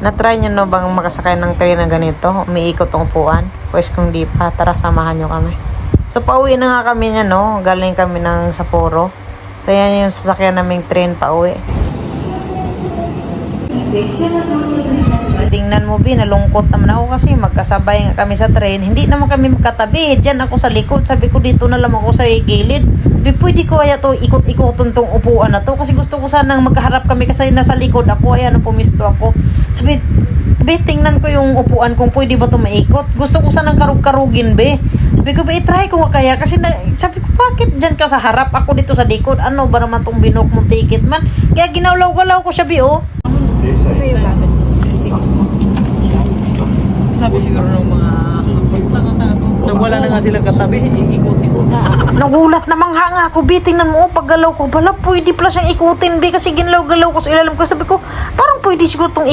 Na-try nyo no bang makasakay ng train na ganito? Umiikot ang upuan? Pues kung di pa, tara samahan nyo kami. So pauwi na nga kami niya no. Galing kami ng Sapporo. So yan yung sasakyan naming train pauwi. Tingnan mo Bi, nalungkot naman ako kasi magkasabay nga kami sa train. Hindi naman kami magkatabi. Diyan ako sa likod. Sabi ko dito na lang ako sa gilid. Bi, pwede ko kaya to ikot-ikoton tong upuan na to. Kasi gusto ko sanang magkaharap kami kasi nasa likod ako. Ayan, pumisto ako. Sabi, Bi, tingnan ko yung upuan kung pwede ba to maikot. Gusto ko sanang karug-karugin, Bi. Sabi ko, Bi, try ko nga kaya. Kasi sabi ko, bakit dyan ka sa harap? Ako dito sa likod. Ano ba naman tong binok mong ticket man? Kaya ginawlaw-galaw ko siya, Bi, oh. Sabi siguro ng mga wala na nga silang katabi, ikot-ikot na. Nagulat namang hanga ako, Bi. Tingnan mo, paggalaw ko, bala, pwede pala siyang ikutin, Bi. Kasi ginalaw-galaw ko sa ilalim ko. Sabi ko, parang pwede siguro itong